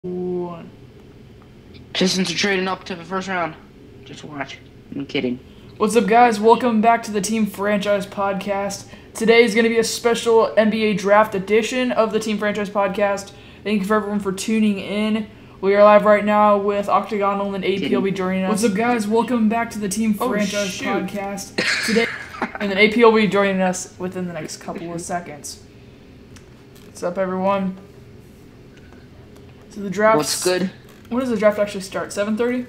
One. Pistons are trading up to the first round. Just watch. I'm kidding. What's up, guys? Welcome back to the Team Franchise Podcast. Today is going to be a special NBA Draft edition of the Team Franchise Podcast. Thank you for everyone for tuning in. We are live right now with Octagonal and AP will be joining us. What's up, guys? Welcome back to the Team Franchise Podcast. Today, and then AP will be joining us within the next couple of seconds. What's up, everyone? So the draft. What's good? When does the draft actually start? 7:30?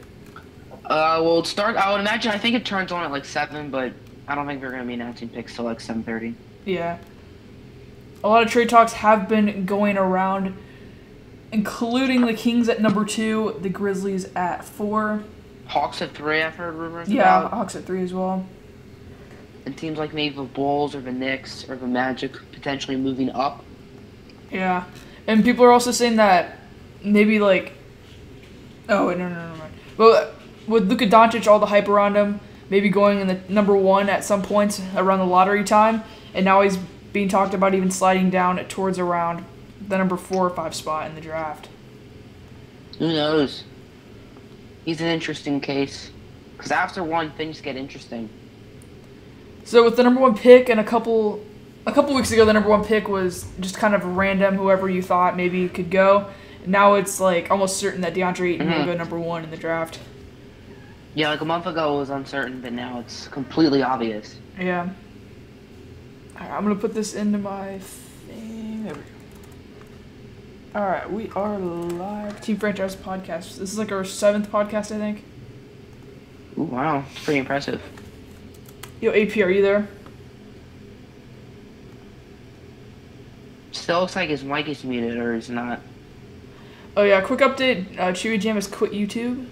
Well, it start. I would imagine. I think it turns on at like 7, but I don't think they're gonna be announcing picks till like 7:30. Yeah. A lot of trade talks have been going around, including the Kings at number 2, the Grizzlies at 4. Hawks at 3. I've heard rumors. Yeah, about. Hawks at 3 as well. And teams like maybe the Bulls or the Knicks or the Magic potentially moving up. Yeah, and people are also saying that maybe like, oh wait, no. Well, with Luka Doncic, all the hype around him, maybe going in the number 1 at some points around the lottery time, and now he's being talked about even sliding down towards around the number 4 or 5 spot in the draft. Who knows? He's an interesting case. Because after 1, things get interesting. So with the number 1 pick and a couple weeks ago, the number 1 pick was just kind of random, whoever you thought maybe could go. Now it's like almost certain that DeAndre Ayton will go number 1 in the draft. Yeah, like a month ago it was uncertain, but now it's completely obvious. Yeah. Alright, I'm going to put this into my thing. There we go. Alright, we are live. Team Franchise Podcast. This is like our 7th podcast, I think. Ooh, wow. It's pretty impressive. Yo, AP, are you there? Still looks like his mic is muted or is not. Oh yeah, quick update. Chewy Jam has quit YouTube.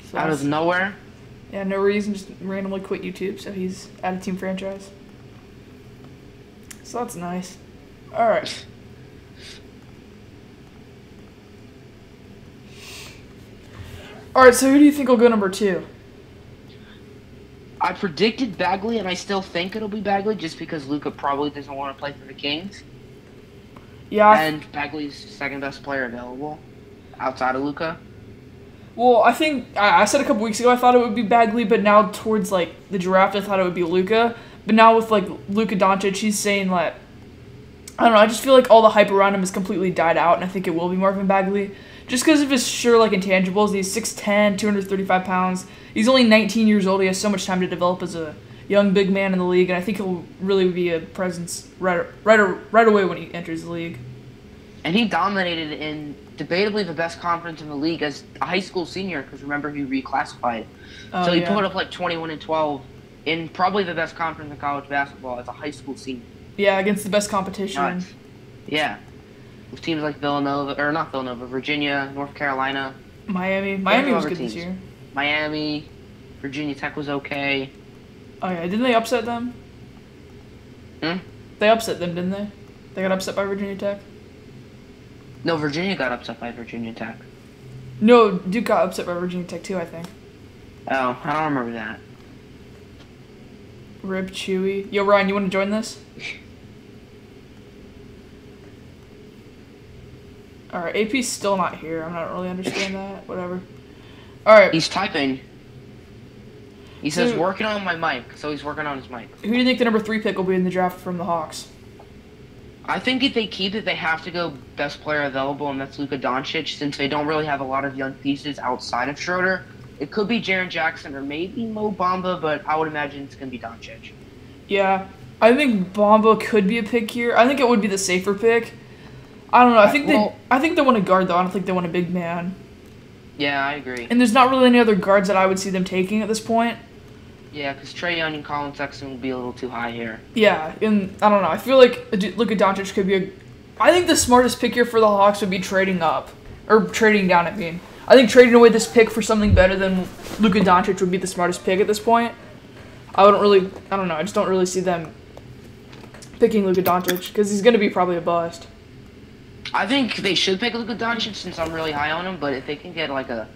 So Out of nowhere? Yeah, no reason, just randomly quit YouTube, so he's out of Team Franchise. So that's nice. Alright. Alright, so who do you think will go number 2? I predicted Bagley, and I still think it'll be Bagley, just because Luka probably doesn't want to play for the Kings. Yeah. And Bagley's second best player available, outside of Luka. Well, I think I said a couple weeks ago I thought it would be Bagley, but now towards like the draft I thought it would be Luka. But now with like Luka Doncic, he's saying that I don't know. I just feel like all the hype around him has completely died out, and I think it will be Marvin Bagley, just because of his sheer like intangibles. He's 6'10", 235 pounds. He's only 19 years old. He has so much time to develop as a young big man in the league, and I think he'll really be a presence right away when he enters the league. And he dominated in debatably the best conference in the league as a high school senior, because remember he reclassified. So he put up like 21 and 12 in probably the best conference in college basketball as a high school senior. Yeah, against the best competition. Nuts. Yeah. With teams like Villanova, or not Villanova, Virginia, North Carolina. Miami. Miami was good this year. Miami, Virginia Tech was okay. Oh yeah, didn't they upset them? They upset them, didn't they? They got upset by Virginia Tech? No, Virginia got upset by Virginia Tech. No, Duke got upset by Virginia Tech too, I think. Oh, I don't remember that. Rip Chewy. Yo, Ryan, you want to join this? Alright, AP's still not here. I'm not really understand that. Whatever. Alright. He's typing. He says, working on my mic, so he's working on his mic. Who do you think the number 3 pick will be in the draft from the Hawks? I think if they keep it, they have to go best player available, and that's Luka Doncic, since they don't really have a lot of young pieces outside of Schroeder. It could be Jaren Jackson or maybe Mo Bamba, but I would imagine it's going to be Doncic. Yeah, I think Bamba could be a pick here. I think it would be the safer pick. I don't know. I think they want a guard, though. I don't think they want a big man. Yeah, I agree. And there's not really any other guards that I would see them taking at this point. Yeah, because Trae Young and Colin Sexton will be a little too high here. Yeah, and I don't know. I feel like Luka Doncic could be a... I think the smartest pick here for the Hawks would be trading up. Or trading down, I mean. I think trading away this pick for something better than Luka Doncic would be the smartest pick at this point. I don't know. I just don't really see them picking Luka Doncic because he's going to be probably a bust. I think they should pick Luka Doncic since I'm really high on him, but if they can get like a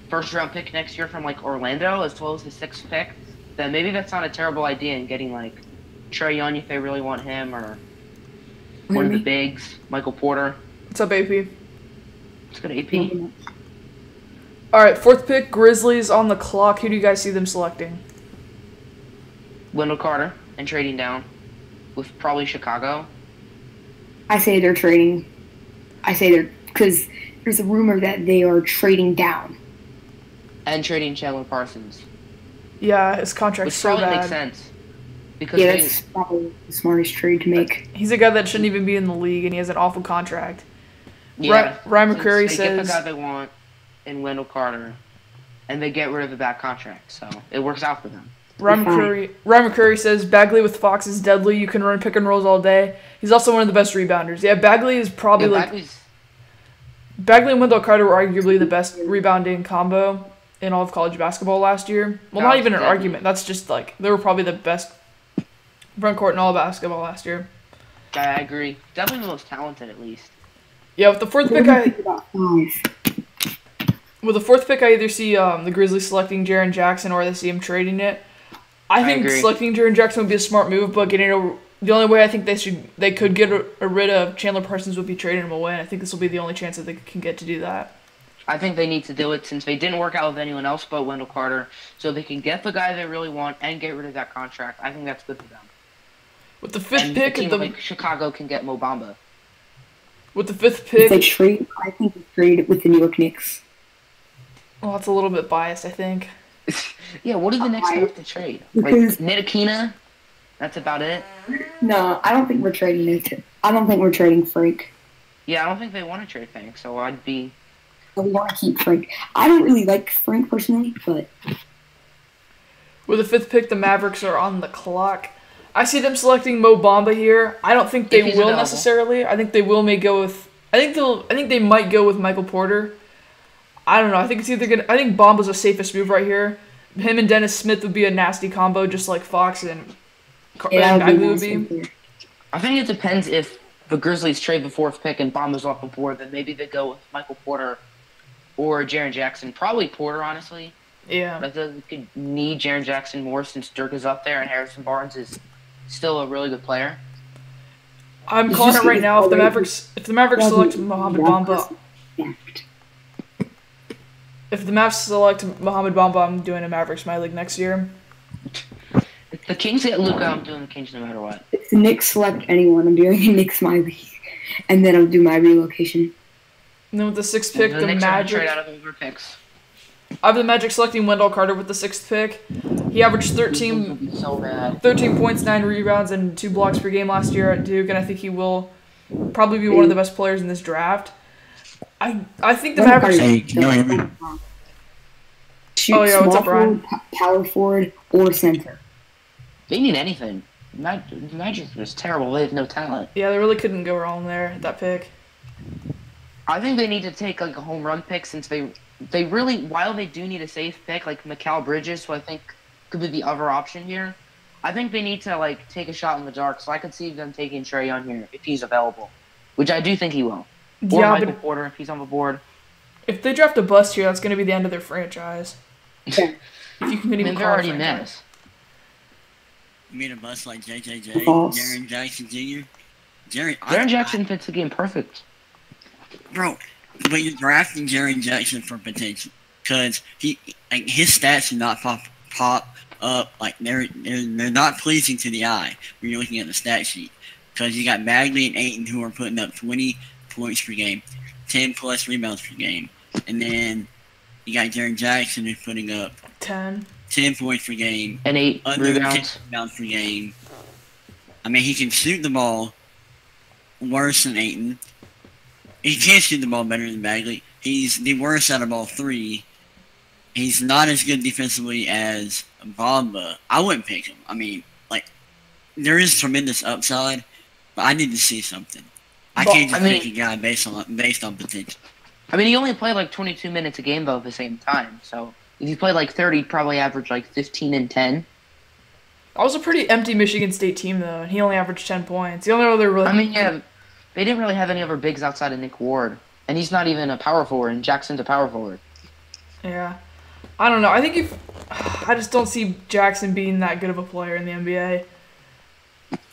first-round pick next year from like Orlando as well as the 6th pick, then maybe that's not a terrible idea in getting like Trae Young if they really want him, or one of the bigs, Michael Porter. What's up, AP? Let's go to AP. All right, 4th pick, Grizzlies on the clock. Who do you guys see them selecting? Wendell Carter and trading down with probably Chicago. I say they're trading. Because there's a rumor that they are trading down. And trading Chandler Parsons. Yeah, his contract's Which so probably bad. makes sense. Because Yeah, that's probably the smartest trade to make. He's a guy that shouldn't even be in the league, and he has an awful contract. yeah, Ryan since McCurry they get the says- guy they want in Wendell Carter, and they get rid of the bad contract, so it works out for them. Ryan McCurry says Bagley with Fox is deadly. You can run pick and rolls all day. He's also one of the best rebounders. Yeah, Bagley is probably Bagley and Wendell Carter were arguably the best rebounding combo in all of college basketball last year. Well, not even an argument. That's just like they were probably the best front court in all of basketball last year. I agree. Definitely the most talented, at least. Yeah, with the 4th pick, I either see the Grizzlies selecting Jaren Jackson or they see him trading it. I think agree. selecting Jaren Jackson would be a smart move, but the only way I think they could get rid of Chandler Parsons would be trading him away. And I think this will be the only chance that they can get to do that. I think they need to do it since they didn't work out with anyone else but Wendell Carter, so they can get the guy they really want and get rid of that contract. I think that's good for them. With the 5th And pick, a team like Chicago can get Mo Bamba. with the 5th If they pick, trade, I think they trade with the New York Knicks. well, that's a little bit biased, I think. Yeah, what do the Knicks have to trade? Like Because- Ntilikina? That's about it. No, I don't think we're trading it. I don't think we're trading Frank. Yeah, I don't think they want to trade Frank, so I'd be. We want to keep Frank. I don't really like Frank personally, but With the 5th pick, the Mavericks are on the clock. I see them selecting Mo Bamba here. I don't think they If he's will available. necessarily. I think they will may go with. I think they might go with Michael Porter. I don't know. I think it's either gonna. I think Bamba's the safest move right here. Him and Dennis Smith would be a nasty combo, just like Fox and yeah, Bagley that would would be. be. I think it depends if the Grizzlies trade the 4th pick and Bamba's off the board, then maybe they go with Michael Porter or Jaren Jackson. Probably Porter, honestly. Yeah. But I feel like we could need Jaren Jackson more since Dirk is up there and Harrison Barnes is still a really good player. I'm It's calling just it right because now. If the already- Mavericks Yeah, select the- Mohamed that Bamba, person- if the Mavs select Mohamed Bamba, I'm doing a Mavericks my league next year. If the Kings get Luka, I'm doing the Kings no matter what. If the Knicks select anyone, I'm doing a Knicks my league, and then I'll do my relocation. And then with the 6th pick, the the Knicks are gonna trade Magic. out of older picks. I have the Magic selecting Wendell Carter with the 6th pick. He averaged They'll 13 be so mad. 13 points, 9 rebounds, and 2 blocks per game last year at Duke, and I think he will probably be one of the best players in this draft. I think the Mavericks. Hey, can you hear me? Shoot Oh, yeah, what's small up, Ryan? forward, power forward, or center. They need anything. Magic is terrible. They have no talent. Yeah, they really couldn't go wrong there at that pick. I think they need to take like a home run pick since they really, while they do need a safe pick like Mikal Bridges, who I think could be the other option here. I think they need to like take a shot in the dark. So I could see them taking Trae Young here if he's available, which I do think he will. Or Yeah, Michael but Porter if he's on the board. if they draft a bust here, that's going to be the end of their franchise. Yeah. If you can I even mean, call they're it a already franchise. mess. You mean a bust like JJJ, False. Jaren Jackson Jr.? Jaren Jackson fits the game perfect. Bro, but you're drafting Jaren Jackson for potential because his stats do not pop up like they're not pleasing to the eye when you're looking at the stat sheet because you got Bagley and Ayton who are putting up 20 points per game, 10 plus rebounds per game, and then you got Jaren Jackson who's putting up 10. 10 points per game, And 8 under 10 rebounds. rebounds per game. I mean, he can shoot the ball worse than Ayton. He can shoot the ball better than Bagley. He's the worst out of all three. He's not as good defensively as Bamba. I wouldn't pick him. I mean, there is tremendous upside, but I need to see something. I But, can't just I mean- pick a guy based on potential. I mean, he only played like 22 minutes a game though at the same time. So if he played like 30, he'd probably average like 15 and 10. That was a pretty empty Michigan State team, though, and he only averaged 10 points. The only other really. I mean, yeah, they didn't really have any other bigs outside of Nick Ward, and he's not even a power forward. And Jackson's a power forward. Yeah. I don't know. I think I just don't see Jackson being that good of a player in the NBA.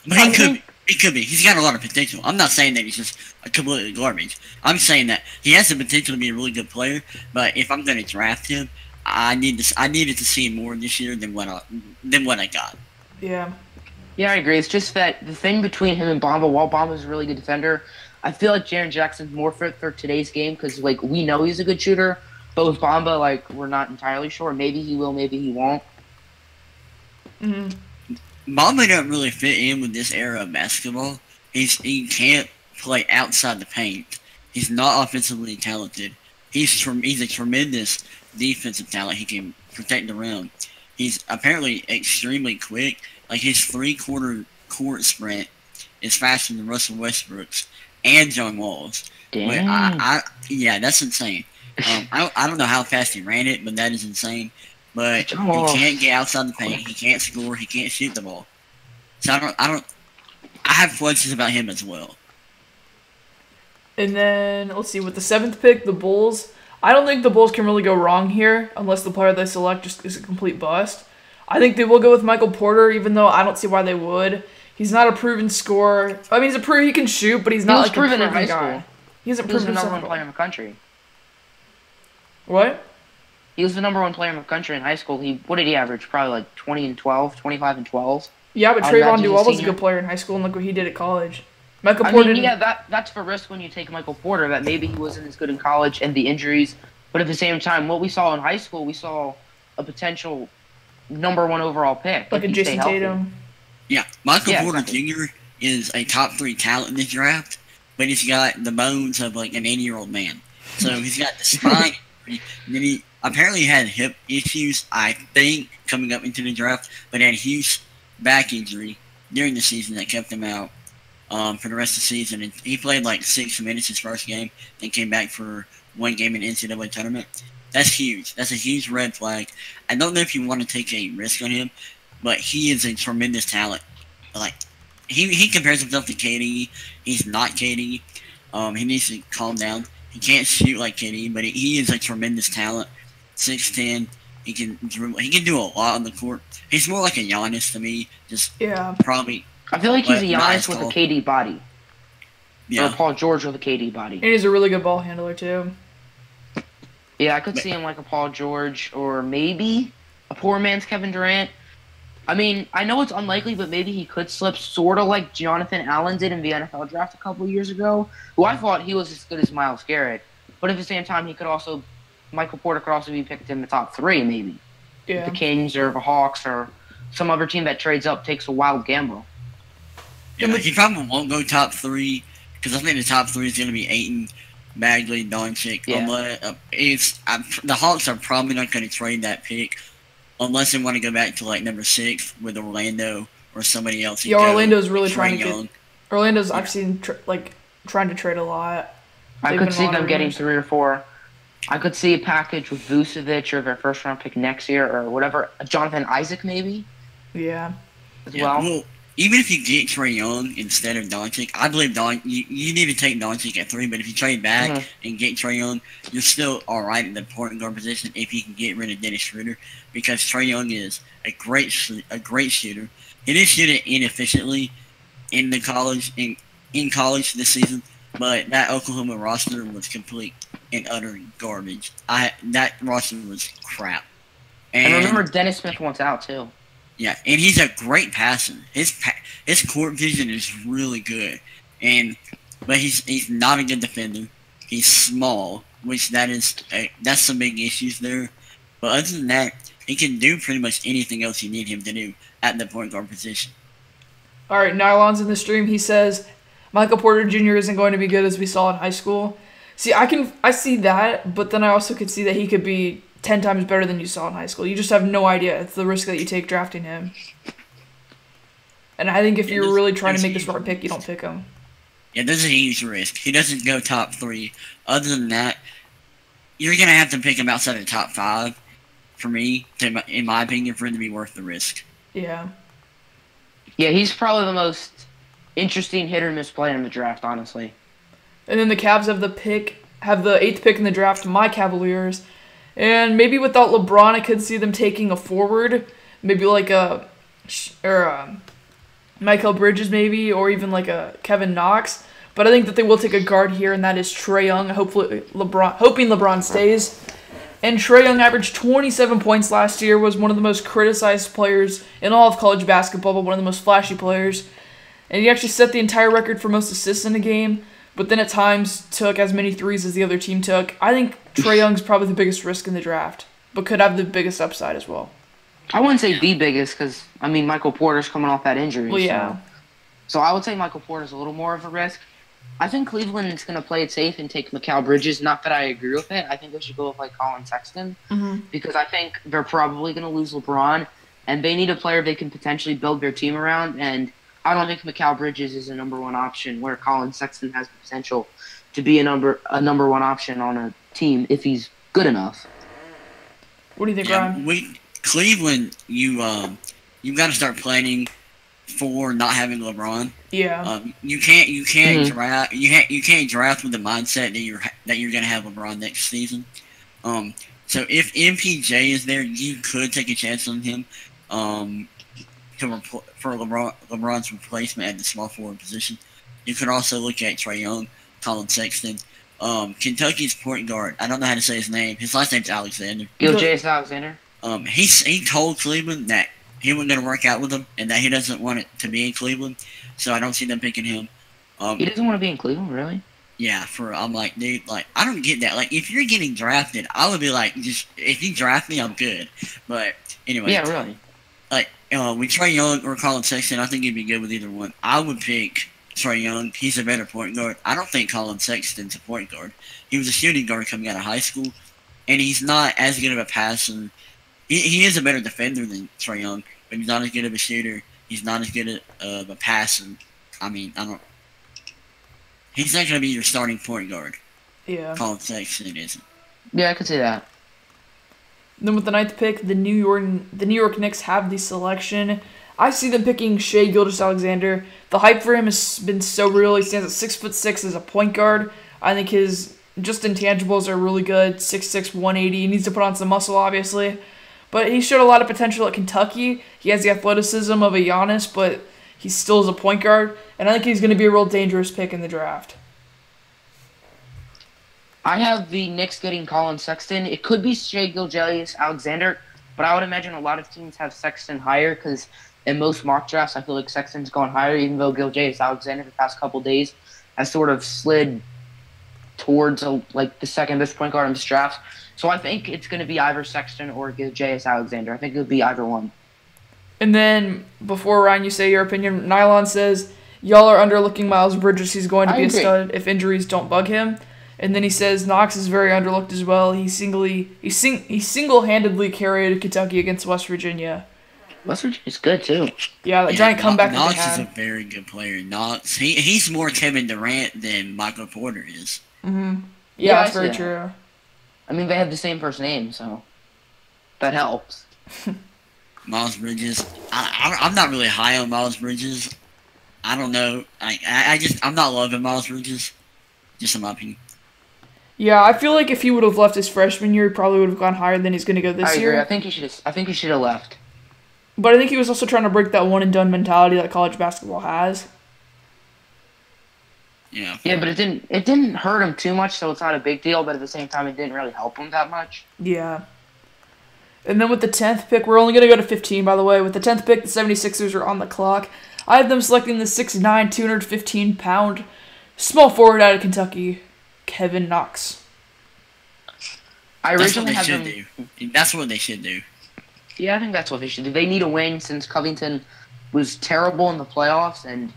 But he could. He could be. He's got a lot of potential. I'm not saying that he's just a completely garbage. I'm saying that he has the potential to be a really good player. But if I'm going to draft him, I needed to see more this year than what I got. Yeah. Yeah, I agree. It's just that the thing between him and Bamba, while Bamba's a really good defender, I feel like Jaren Jackson's more fit for today's game because, like, we know he's a good shooter. But with Bamba, like, we're not entirely sure. Maybe he will, maybe he won't. Hmm. Bamba doesn't really fit in with this era of basketball. He can't play outside the paint. He's not offensively talented. He's a tremendous defensive talent. He can protect the rim. He's apparently extremely quick. Like his 3/4 court sprint is faster than Russell Westbrook's and John Wall's. Damn. Yeah, that's insane. I don't know how fast he ran it, but that is insane. But he Oh. can't get outside the paint. He can't score. He can't shoot the ball. So I have questions about him as well. And then, let's see, with the 7th pick, the Bulls. I don't think the Bulls can really go wrong here unless the player they select just is a complete bust. I think they will go with Michael Porter, even though I don't see why they would. He's not a proven scorer. I mean, he can shoot, but he's not was like proven a in proven high guy. school. He hasn't He was the proven number one himself. player in the country. What? He was the number one player in the country in high school. What did he average? Probably like 20 and 12, 25 and 12. Yeah, but I Trayvon imagine Duval he's was a senior. good player in high school, and look what he did at college. Michael I Porter mean, didn't. yeah, that's the risk when you take Michael Porter, that maybe he wasn't as good in college and the injuries. But at the same time, what we saw in high school, we saw a potential number one overall pick. Like if a he stay Jason healthy. Tatum. Yeah, Michael Yeah, Porter exactly. Jr. is a top 3 talent in this draft, but he's got the bones of like an 80-year-old man. So he's got the spine. And then he apparently had hip issues, I think, coming up into the draft, but had a huge back injury during the season that kept him out for the rest of the season. And he played like 6 minutes his first game, then came back for 1 game in the NCAA tournament. That's huge. That's a huge red flag. I don't know if you want to take a risk on him, but he is a tremendous talent. Like he compares himself to KD. He's not KD. He needs to calm down. He can't shoot like KD, but he is a tremendous talent. 6'10". He can dribble. He can do a lot on the court. He's more like a Giannis to me. Just Yeah. probably. I feel like he's a But not Giannis as with a tall. KD body. Or Yeah. a Paul George with a KD body. And he's a really good ball handler, too. Yeah, I could see him like a Paul George or maybe a poor man's Kevin Durant. I mean, I know it's unlikely, but maybe he could slip sort of like Jonathan Allen did in the NFL draft a couple years ago, who I thought he was as good as Myles Garrett. But at the same time, Michael Porter could also be picked in the top 3 maybe. Yeah. The Kings or the Hawks or some other team that trades up takes a wild gamble. Yeah, he probably won't go top 3 because I think the top 3 is going to be Ayton, Bagley, Doncic. Yeah. The Hawks are probably not going to trade that pick unless they want to go back to like number 6 with Orlando or somebody else. Yeah, Orlando's really Trae trying to Young. get. Orlando's, I've seen, trying to trade a lot. I They've could been see a lot them of getting rumors. 3 or 4. I could see a package with Vucevic or their first round pick next year or whatever. Jonathan Isaac maybe Yeah. as Yeah, well. even if you get Trae Young instead of Doncic, I believe you need to take Doncic at 3, but if you trade back Mhm. and get Trae Young, you're still alright in the point guard position if you can get rid of Dennis Schroeder, because Trae Young is a great shooter. He did shoot it inefficiently in college this season, but that Oklahoma roster was complete and utter garbage. That roster was crap. And remember, Dennis Smith wants out too. Yeah, and he's a great passer. His court vision is really good, but he's not a good defender. He's small, which that's some big issues there. But other than that, he can do pretty much anything else you need him to do at the point guard position. All right, Nylon's in the stream. He says Michael Porter Jr. isn't going to be good as we saw in high school. See, I see that, but then I also could see that he could be 10 times better than you saw in high school. You just have no idea. It's the risk that you take drafting him. And I think if you're really trying to make the smart pick, you don't pick him. Yeah, there's a huge risk. He doesn't go top 3. Other than that, you're gonna have to pick him outside of the top 5 for me, in my opinion, for him to be worth the risk. Yeah. Yeah, he's probably the most interesting hit or miss player in the draft, honestly. And then the Cavs have the 8th pick in the draft, my Cavaliers. And maybe without LeBron, I could see them taking a forward, maybe like Michael Bridges maybe, or even like a Kevin Knox. But I think that they will take a guard here, and that is Trae Young. Hoping LeBron stays. And Trae Young averaged 27 points last year, was one of the most criticized players in all of college basketball, but one of the most flashy players. And he actually set the entire record for most assists in a game, but then at times took as many threes as the other team took. I think Trae Young's probably the biggest risk in the draft, but could have the biggest upside as well. I wouldn't say the biggest because, I mean, Michael Porter's coming off that injury. Well, yeah. So I would say Michael Porter's a little more of a risk. I think Cleveland is going to play it safe and take Mikal Bridges. Not that I agree with it. I think they should go with, like, Colin Sexton because I think they're probably going to lose LeBron, and they need a player they can potentially build their team around, and I don't think Mikal Bridges is a number one option where Colin Sexton has the potential to be a number one option on a team if he's good enough. What do you think, Ryan? Cleveland, you got to start planning for not having LeBron. Yeah. You can't draft with the mindset that you're gonna have LeBron next season. So if MPJ is there, you could take a chance on him. For LeBron's replacement at the small forward position. You could also look at Trae Young, Colin Sexton. Kentucky's point guard, I don't know how to say his name. His last name's Alexander. Gilgeous Alexander. He told Cleveland that he wasn't going to work out with them and that he doesn't want it to be in Cleveland. So I don't see them picking him. He doesn't want to be in Cleveland, really? Yeah, I'm like, dude, like, I don't get that. Like, if you're getting drafted, I would be like, just, if you draft me, I'm good. But anyway. Yeah, really. Like, with Trae Young or Colin Sexton, I think he'd be good with either one. I would pick Trae Young. He's a better point guard. I don't think Colin Sexton's a point guard. He was a shooting guard coming out of high school, and he's not as good of a passer. He is a better defender than Trae Young, but he's not as good of a shooter. He's not as good of a passer. I mean, he's not going to be your starting point guard. Yeah. Colin Sexton isn't. Yeah, I could see that. Then with the 9th pick, the New York Knicks have the selection. I see them picking Shai Gilgeous-Alexander. The hype for him has been so real. He stands at 6'6" as a point guard. I think his just intangibles are really good. 6'6", 180. He needs to put on some muscle, obviously. But he showed a lot of potential at Kentucky. He has the athleticism of a Giannis, but he still is a point guard. And I think he's going to be a real dangerous pick in the draft. I have the Knicks getting Colin Sexton. It could be Shai Gilgeous-Alexander, but I would imagine a lot of teams have Sexton higher because in most mock drafts, I feel like Sexton's gone higher, even though Gilgeous-Alexander the past couple days has sort of slid towards like the second best point guard in this draft. So I think it's going to be either Sexton or Gilgeous-Alexander. I think it would be either one. And then, before, Ryan, you say your opinion, Nylon says, y'all are underlooking Miles Bridges. He's going to be a stud if injuries don't bug him. And then he says Knox is very underlooked as well. He single-handedly carried Kentucky against West Virginia. West Virginia's good, too. Yeah, giant comeback that Knox they had. is a very good player. Knox, he's more Kevin Durant than Michael Porter is. Mm-hmm. Yeah, that's very true. I mean, they have the same first name, so that helps. Miles Bridges, I'm not really high on Miles Bridges. I don't know. I'm not loving Miles Bridges. Just in my opinion. Yeah, I feel like if he would have left his freshman year, he probably would have gone higher than he's going to go this year. I agree. I think he should have left. But I think he was also trying to break that one and done mentality that college basketball has. Yeah. Yeah, but it didn't hurt him too much, so it's not a big deal. But at the same time, it didn't really help him that much. Yeah. And then with the 10th pick, we're only going to go to 15, by the way. With the 10th pick, the 76ers are on the clock. I have them selecting the 6'9", 215-pound small forward out of Kentucky, Kevin Knox. That's what they should do. Yeah, I think that's what they should do. They need a win since Covington was terrible in the playoffs and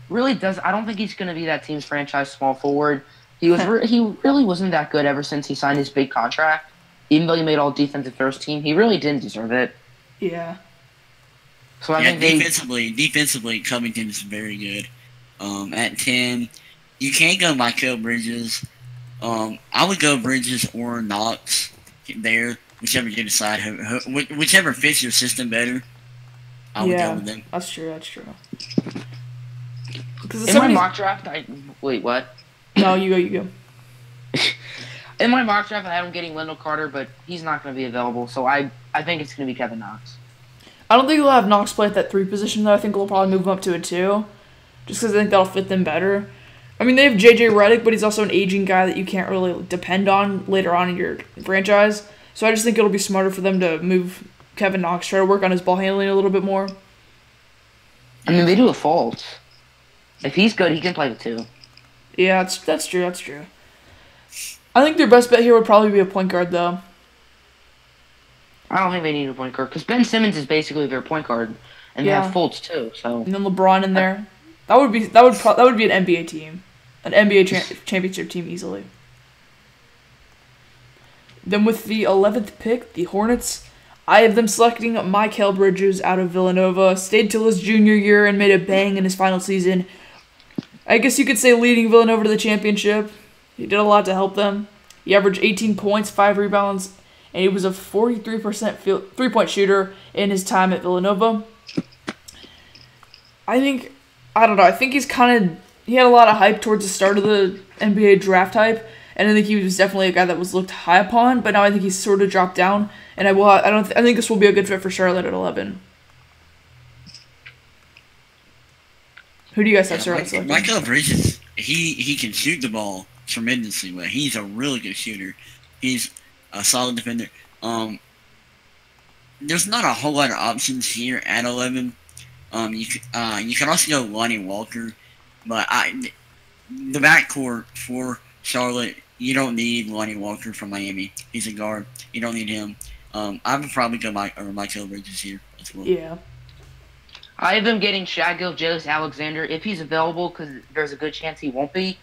really I don't think he's going to be that team's franchise small forward. He really wasn't that good ever since he signed his big contract. Even though he made all defensive first team, he really didn't deserve it. Yeah. So I think defensively, Covington is very good. At 10, you can't go Michael Bridges. I would go Bridges or Knox there, whichever you decide. Whichever fits your system better, I would go with them. That's true. In my mock draft, wait, what? No, you go. In my mock draft, I had him getting Wendell Carter, but he's not going to be available, so I think it's going to be Kevin Knox. I don't think they'll have Knox play at that 3 position, though. I think they'll probably move him up to a 2, just because I think that'll fit them better. I mean, they have J.J. Redick, but he's also an aging guy that you can't really depend on later on in your franchise. So I just think it'll be smarter for them to move Kevin Knox, try to work on his ball handling a little bit more. I mean, they do a fault. If he's good, he can play with 2. Yeah, that's true. That's true. I think their best bet here would probably be a point guard, though. I don't think they need a point guard because Ben Simmons is basically their point guard, and they have Fultz too. So and then LeBron in there. That would be an NBA team, an NBA championship team easily. Then with the 11th pick, the Hornets, I have them selecting Mikal Bridges out of Villanova. Stayed till his junior year and made a bang in his final season. I guess you could say leading Villanova to the championship. He did a lot to help them. He averaged 18 points, 5 rebounds, and he was a 43% three-point shooter in his time at Villanova. I think he had a lot of hype towards the start of the NBA draft hype, and I think he was definitely a guy that was looked high upon, but now I think he's sort of dropped down, and I think this will be a good fit for Charlotte at 11. Who do you guys have Charlotte selecting? Mikal Bridges, he can shoot the ball tremendously well. He's a really good shooter. He's a solid defender. There's not a whole lot of options here at 11. You can also go Lonnie Walker, but the backcourt for Charlotte, you don't need Lonnie Walker from Miami. He's a guard. You don't need him. I would probably go Mikal Bridges here as well. Yeah. I have them getting Shai Gilgeous-Alexander if he's available, because there's a good chance he won't be.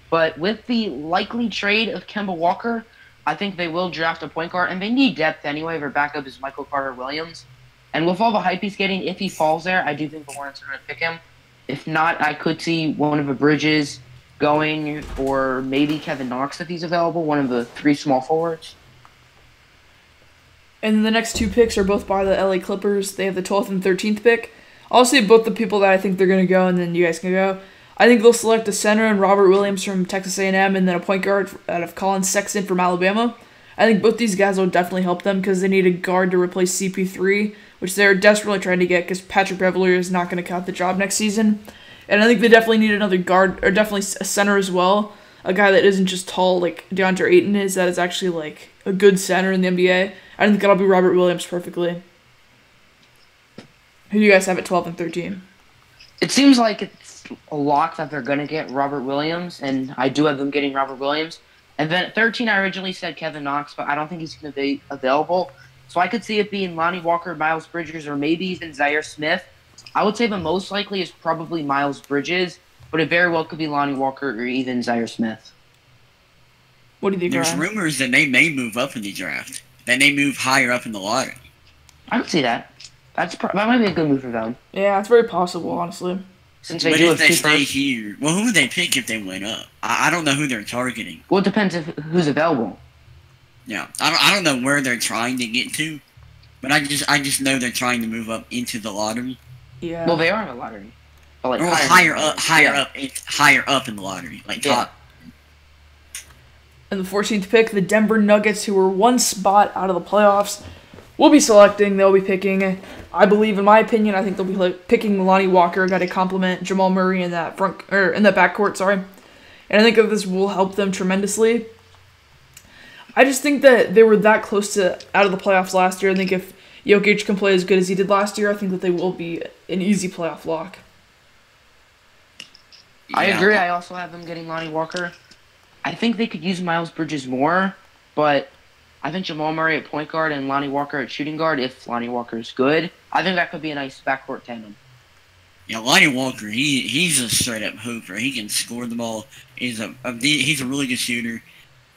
But with the likely trade of Kemba Walker, I think they will draft a point guard, and they need depth anyway. Their backup is Michael Carter-Williams. And with all the hype he's getting, if he falls there, I do think the Hornets are going to pick him. If not, I could see one of the Bridges going, or maybe Kevin Knox if he's available, one of the 3 small forwards. And the next 2 picks are both by the LA Clippers. They have the 12th and 13th pick. I'll say both the people that I think they're going to go, and then you guys can go. I think they'll select a center and Robert Williams from Texas A&M, and then a point guard out of Colin Sexton from Alabama. I think both these guys will definitely help them because they need a guard to replace CP3, which they're desperately trying to get because Patrick Beverley is not going to cut the job next season. And I think they definitely need another guard, or definitely a center as well. A guy that isn't just tall like DeAndre Ayton is, that is actually like a good center in the NBA. I think that'll be Robert Williams perfectly. Who do you guys have at 12 and 13? It seems like it's a lock that they're going to get Robert Williams, and I do have them getting Robert Williams. And then at 13, I originally said Kevin Knox, but I don't think he's going to be available. So I could see it being Lonnie Walker, Miles Bridges, or maybe even Zaire Smith. I would say the most likely is probably Miles Bridges, but it very well could be Lonnie Walker or even Zaire Smith. What do you think, There's Ryan? rumors that they may move up in the draft. That they move higher up in the lottery. I could see that. That might be a good move for them. Yeah, it's very possible, honestly. Since they But do if have they 2 stay firsts. here, well, who would they pick if they went up? I don't know who they're targeting. Well, it depends who's available. Yeah, I don't know where they're trying to get to, but I just know they're trying to move up into the lottery. Yeah. Well, they are in the lottery. But like Or higher up in the lottery, like Yeah. top. And the 14th pick, the Denver Nuggets, who were 1 spot out of the playoffs, will be selecting. They'll be picking, I believe, in my opinion, I think they'll be picking Lonnie Walker, a guy to complement Jamal Murray in that backcourt. Sorry, and I think that this will help them tremendously. I just think that they were that close to out of the playoffs last year. I think if Jokic can play as good as he did last year, I think that they will be an easy playoff lock. I Yeah. agree. I also have them getting Lonnie Walker. I think they could use Miles Bridges more, but I think Jamal Murray at point guard and Lonnie Walker at shooting guard, if Lonnie Walker is good, I think that could be a nice backcourt tandem. Yeah, Lonnie Walker, he's a straight up hooper. He can score the ball. He's a really good shooter.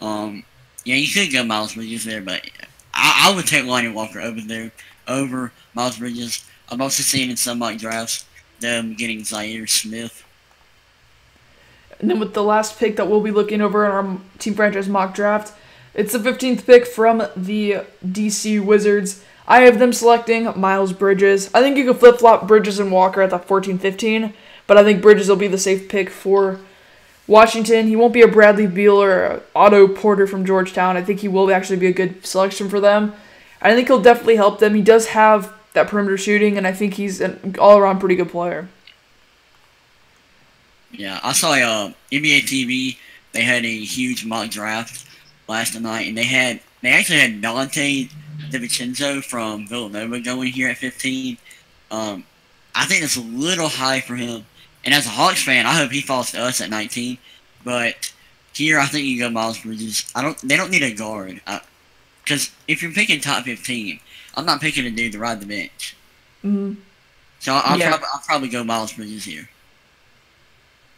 Yeah, you could go Miles Bridges there, but I would take Lonnie Walker over Miles Bridges. I'm also seeing in some mock drafts them getting Zaire Smith. And then with the last pick that we'll be looking over in our Team Franchise mock draft, it's the 15th pick from the DC Wizards. I have them selecting Miles Bridges. I think you could flip-flop Bridges and Walker at the 14-15, but I think Bridges will be the safe pick for Washington. He won't be a Bradley Beal or a Otto Porter from Georgetown. I think he will actually be a good selection for them. I think he'll definitely help them. He does have that perimeter shooting, and I think he's an all-around pretty good player. Yeah, I saw NBA TV. They had a huge mock draft last night, and they actually had Dante DiVincenzo from Villanova going here at 15. I think that's a little high for him. And as a Hawks fan, I hope he falls to us at 19. But here, I think you go Miles Bridges. They don't need a guard. Because if you're picking top 15, I'm not picking a dude to ride the bench. Mm-hmm. So I'll probably go Miles Bridges here.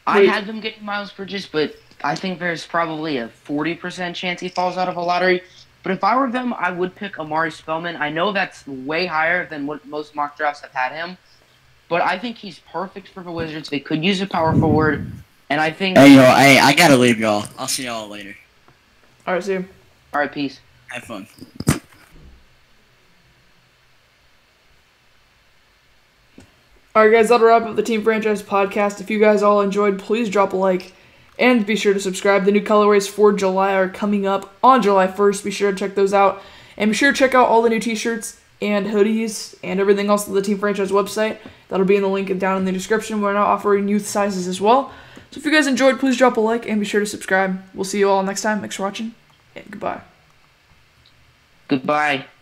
I had them getting Miles Bridges, but I think there's probably a 40% chance he falls out of a lottery. But if I were them, I would pick Amari Spellman. I know that's way higher than what most mock drafts have had him, but I think he's perfect for the Wizards. They could use a power forward, and I think... Hey, I gotta leave y'all. I'll see y'all later. All right, see you. All right, peace. Have fun. Alright guys, that'll wrap up the Team Franchise podcast. If you guys all enjoyed, please drop a like and be sure to subscribe. The new colorways for July are coming up on July 1st. Be sure to check those out. And be sure to check out all the new t-shirts and hoodies and everything else on the Team Franchise website. That'll be in the link down in the description. We're now offering youth sizes as well. So if you guys enjoyed, please drop a like and be sure to subscribe. We'll see you all next time. Thanks for watching and goodbye. Goodbye.